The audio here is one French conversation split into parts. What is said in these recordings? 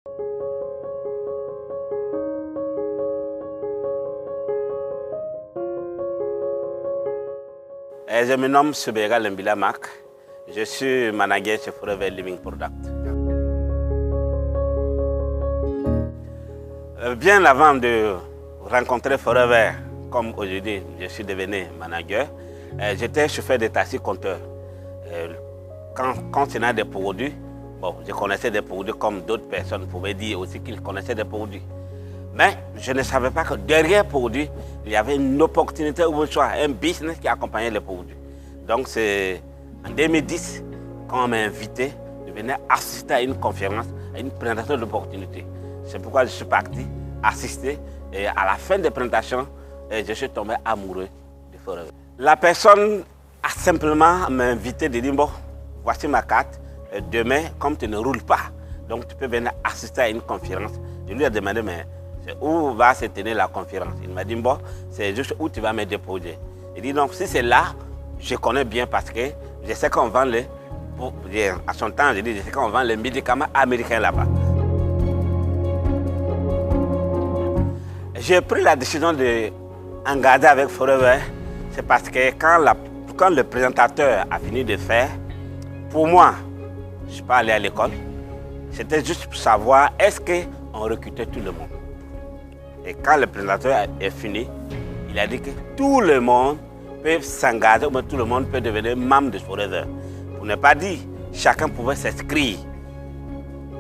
Je me nomme Soubega Lembila Mak. Je suis manager chez Forever Living Product. Bien avant de rencontrer Forever, comme aujourd'hui je suis devenu manager, j'étais chauffeur de taxi-compteur. Quand il y a des produits, bon, je connaissais des produits comme d'autres personnes pouvaient dire aussi qu'ils connaissaient des produits. Mais je ne savais pas que derrière les produits, il y avait une opportunité ou un business qui accompagnait les produits. Donc c'est en 2010, quand on m'a invité, je venais assister à une conférence, à une présentation d'opportunités. C'est pourquoi je suis parti assister et à la fin des présentations, je suis tombé amoureux de Forever. La personne a simplement m'invité de dire, bon, voici ma carte, demain, comme tu ne roules pas, donc tu peux venir assister à une conférence. Je lui ai demandé, mais où va se tenir la conférence? Il m'a dit, bon, c'est juste où tu vas me déposer. Il dit, donc si c'est là, je connais bien parce que je sais qu'on vend les, à son temps, je dis, je sais qu'on vend les médicaments américains là-bas. J'ai pris la décision d'engager avec Forever, c'est parce que quand le présentateur a fini de faire, pour moi, je ne suis pas allé à l'école, c'était juste pour savoir est-ce qu'on recrutait tout le monde. Et quand le présentateur est fini, il a dit que tout le monde peut s'engager, ou tout le monde peut devenir membre de Forever. Pour ne pas dire, chacun pouvait s'inscrire.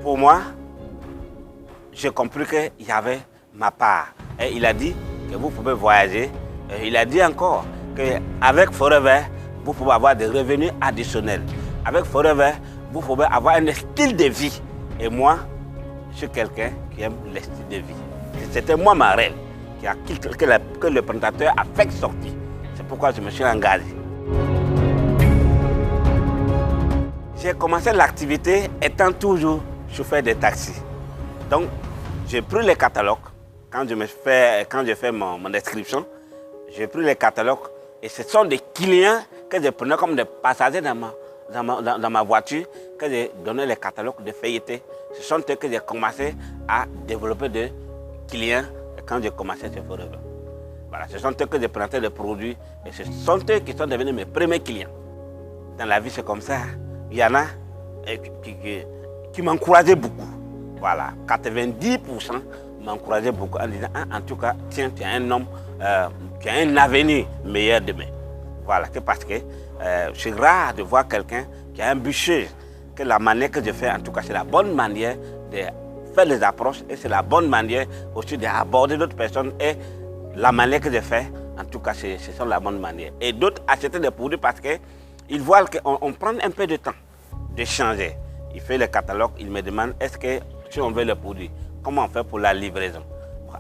Pour moi, j'ai compris qu'il y avait ma part. Et il a dit que vous pouvez voyager. Et il a dit encore qu'avec Forever, vous pouvez avoir des revenus additionnels. Avec Forever, vous pouvez avoir un style de vie. Et moi, je suis quelqu'un qui aime le style de vie. C'était moi ma règle que le présentateur a fait sortir. C'est pourquoi je me suis engagé. J'ai commencé l'activité étant toujours chauffeur de taxi. Donc, j'ai pris les catalogues. Quand je fais mon inscription, j'ai pris les catalogues et ce sont des clients que je prenais comme des passagers dans ma voiture, que j'ai donné les catalogues de feuilletés. Ce sont eux que j'ai commencé à développer des clients quand j'ai commencé chez Forever. Voilà, ce sont eux que j'ai présenté des produits et ce sont eux qui sont devenus mes premiers clients. Dans la vie, c'est comme ça. Il y en a qui m'encourageaient beaucoup. Voilà, 90% m'encourageaient beaucoup en disant en tout cas, tiens, tu es un homme qui a un avenir meilleur demain. Voilà, parce que je suis rare de voir quelqu'un qui a un bûcher, que la manière que je fais, en tout cas, c'est la bonne manière de faire les approches et c'est la bonne manière aussi d'aborder d'autres personnes et la manière que je fais, en tout cas, ce sont la bonne manière. Et d'autres achètent des produits parce qu'ils voient qu'on prend un peu de temps de changer. Il fait le catalogue, il me demande est-ce que si on veut le produit, comment on fait pour la livraison?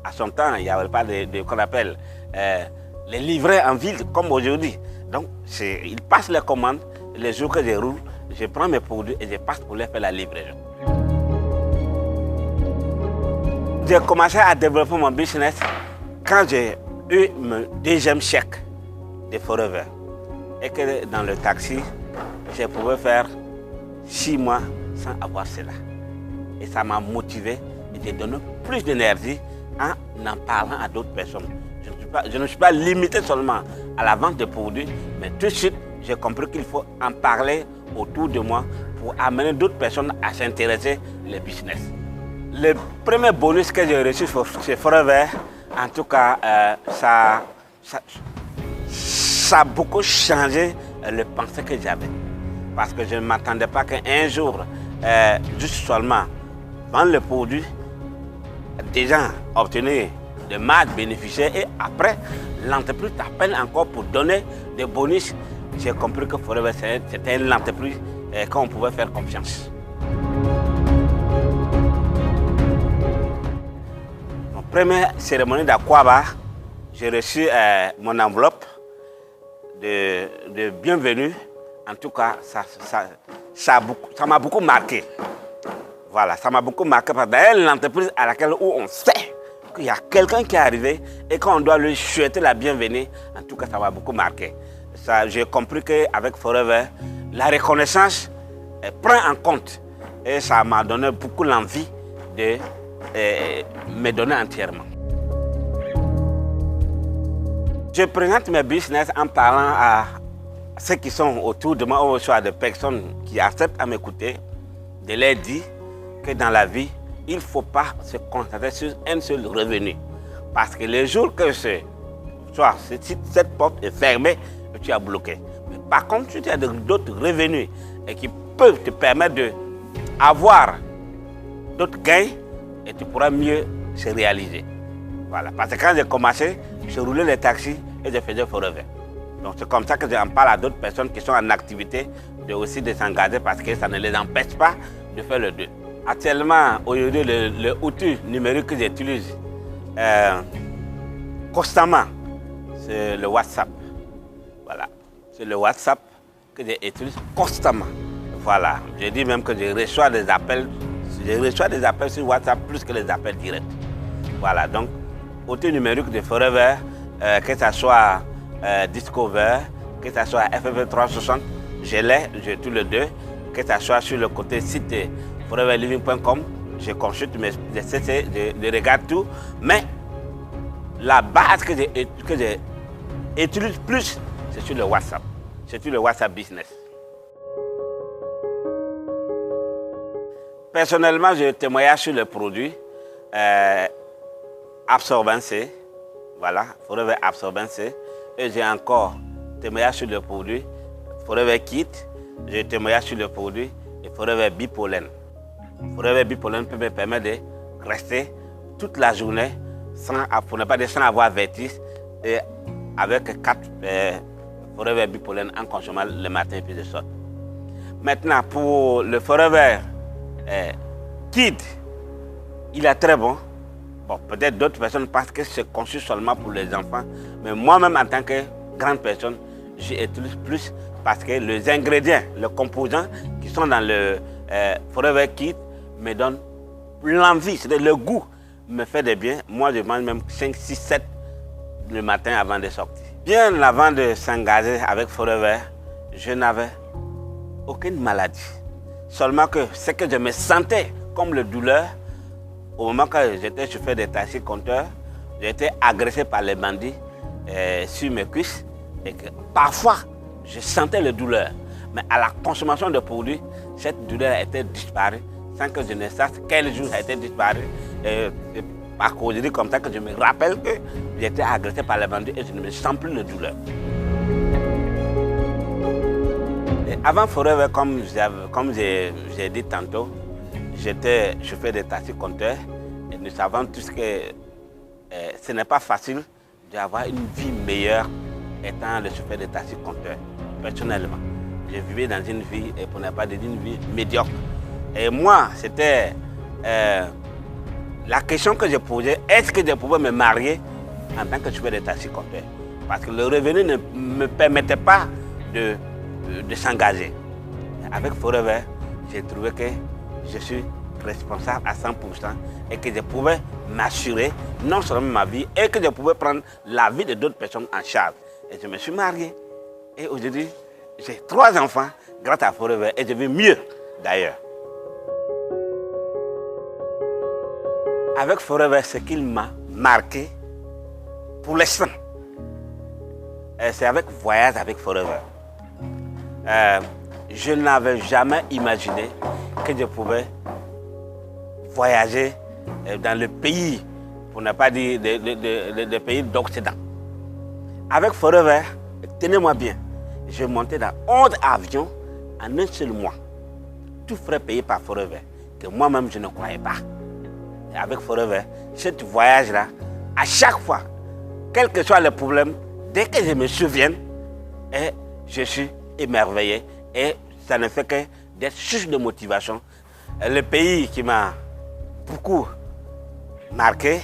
À son temps, il n'y avait pas de qu'on appelle les livrets en ville comme aujourd'hui. Donc, il passe les commandes, les jours que je roule, je prends mes produits et je passe pour les faire la livraison. J'ai commencé à développer mon business quand j'ai eu mon deuxième chèque de Forever. Et que dans le taxi, je pouvais faire 6 mois sans avoir cela. Et ça m'a motivé et j'ai donné plus d'énergie en parlant à d'autres personnes. Je ne suis pas limité seulement à la vente de produits, mais tout de suite, j'ai compris qu'il faut en parler autour de moi pour amener d'autres personnes à s'intéresser au business. Le premier bonus que j'ai reçu chez Forever, en tout cas, ça a beaucoup changé le pensée que j'avais. Parce que je ne m'attendais pas qu'un jour, juste seulement vendre le produit, déjà obtenir des marges bénéficiaires et après, l'entreprise t'appelle encore pour donner des bonus. J'ai compris que Forever, c'était une entreprise qu'on pouvait faire confiance. Mon première cérémonie d'Akwaba, j'ai reçu mon enveloppe de bienvenue. En tout cas, ça m'a beaucoup marqué. Voilà, ça m'a beaucoup marqué parce que dans l'entreprise à laquelle où on sait qu'il y a quelqu'un qui est arrivé et qu'on doit lui souhaiter la bienvenue, en tout cas, ça m'a beaucoup marqué. J'ai compris qu'avec Forever, la reconnaissance prend en compte et ça m'a donné beaucoup l'envie de me donner entièrement. Je présente mes business en parlant à ceux qui sont autour de moi, ou soit des personnes qui acceptent à m'écouter, de leur dire que dans la vie, il ne faut pas se concentrer sur un seul revenu. Parce que le jour que cette porte est fermée, tu as bloqué. Mais par contre, si tu as d'autres revenus et qui peuvent te permettre d'avoir d'autres gains, et tu pourras mieux se réaliser. Voilà. Parce que quand j'ai commencé, je roulais les taxis et je faisais forever. Donc c'est comme ça que j'en parle à d'autres personnes qui sont en activité de s'engager parce que ça ne les empêche pas de faire le deux. Actuellement, aujourd'hui, le outil numérique que j'utilise constamment, c'est le WhatsApp. Voilà. C'est le WhatsApp que j'utilise constamment. Voilà. Je dis même que je reçois des appels sur WhatsApp plus que les appels directs. Voilà. Donc, outil numérique de Forever, que ce soit Discover, que ce soit FF360, je l'ai, j'ai tous les deux. Que ce soit sur le côté site foreverliving.com, je consulte, je regarde tout. Mais la base que j'utilise plus, c'est sur le WhatsApp. C'est sur le WhatsApp Business. Personnellement, je témoigne sur le produit Absorbent C. Voilà, Forever Absorbent C. Et j'ai encore témoignage sur le produit Forever Kit. J'ai témoignage sur le produit Forever Bipollen. Forever Bipollen peut me permettre de rester toute la journée sans avoir vertige et avec 4 Forever Bipollen en consommant le matin et puis je sors. Maintenant, pour le Forever Kid, il est très bon. Bon, peut-être d'autres personnes pensent que c'est conçu seulement pour les enfants, mais moi-même en tant que grande personne, j'utilise plus parce que les ingrédients, les composants qui sont dans le Forever Kit me donnent l'envie, c'est-à-dire le goût me fait du bien. Moi, je mange même 5, 6, 7 le matin avant de sortir. Bien avant de s'engager avec Forever, je n'avais aucune maladie. Seulement que ce que je me sentais comme le douleur, au moment que j'étais chauffeur de taxi compteur, j'ai été agressé par les bandits sur mes cuisses et que parfois je sentais la douleur. Mais à la consommation de produits, cette douleur a été disparue sans que je ne sache quel jour a été disparue. Et par causerie comme ça que je me rappelle que j'ai été agressé par les bandits et je ne me sens plus de douleur. Et avant Forever, comme j'ai dit tantôt, j'étais chauffeur de taxi compteur et nous savons tous que ce n'est pas facile d'avoir une vie meilleure étant le chauffeur de taxi compteur. Personnellement, je vivais dans une vie, et pour ne pas dire une vie médiocre. Et moi, c'était la question que je posais, est-ce que je pouvais me marier en tant que chauffeur de taxi compteur? Parce que le revenu ne me permettait pas de s'engager. Avec Forever, j'ai trouvé que je suis responsable à 100% et que je pouvais m'assurer non seulement ma vie et que je pouvais prendre la vie de d'autres personnes en charge. Et je me suis marié. Et aujourd'hui, j'ai 3 enfants grâce à Forever et je vis mieux d'ailleurs. Avec Forever, ce qu'il m'a marqué pour l'instant, c'est avec Voyage avec Forever. Je n'avais jamais imaginé que je pouvais voyager dans le pays, pour ne pas dire des pays d'Occident. Avec Forever, tenez-moi bien, je montais dans 11 avions en un seul mois. Tout frais payé par Forever, que moi-même je ne croyais pas. Et avec Forever, ce voyage-là, à chaque fois, quel que soit le problème, dès que je me souviens, je suis émerveillé et ça ne fait que d'être source de motivation. Le pays qui m'a beaucoup marqué,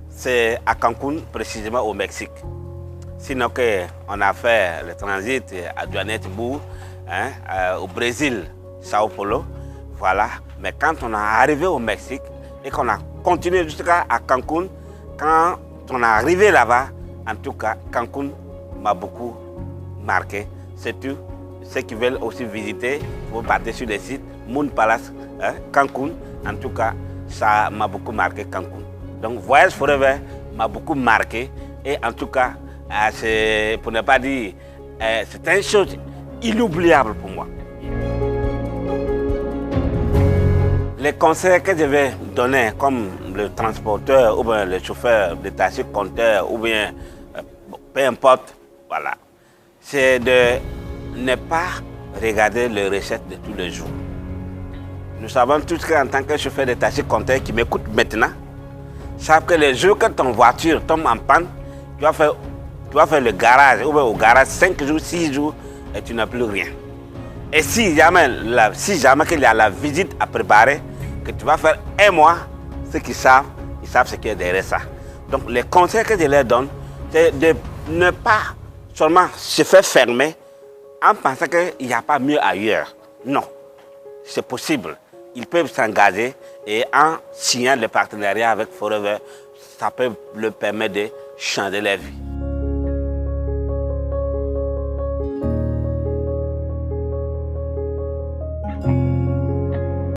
c'est à Cancun, précisément au Mexique. Sinon on a fait le transit à Johannesburg, au Brésil, Sao Paulo, voilà. Mais quand on est arrivé au Mexique et qu'on a continué jusqu'à Cancun, quand on est arrivé là-bas, en tout cas, Cancun m'a beaucoup marqué. Surtout ceux qui veulent aussi visiter, vous partez sur les sites Moon Palace, Cancun, en tout cas, ça m'a beaucoup marqué Cancun. Donc Voyage Forever m'a beaucoup marqué et en tout cas, pour ne pas dire, c'est une chose inoubliable pour moi. Les conseils que je vais donner comme le transporteur ou bien le chauffeur de taxi, compteur ou bien peu importe, voilà, c'est de ne pas regarder les recettes de tous les jours. Nous savons tous qu'en tant que chauffeur de taxi, compteur qui m'écoute maintenant, savent que les jours que ton voiture tombe en panne, tu vas faire le garage ou bien au garage 5 jours, 6 jours et tu n'as plus rien. Et si jamais qu'il y a la visite à préparer, que tu vas faire un mois, ceux qui savent, ils savent ce qu'il y a derrière ça. Donc les conseils que je leur donne, c'est de ne pas seulement se faire fermer en pensant qu'il n'y a pas mieux ailleurs. Non, c'est possible. Ils peuvent s'engager et en signant le partenariat avec Forever, ça peut leur permettre de changer leur vie.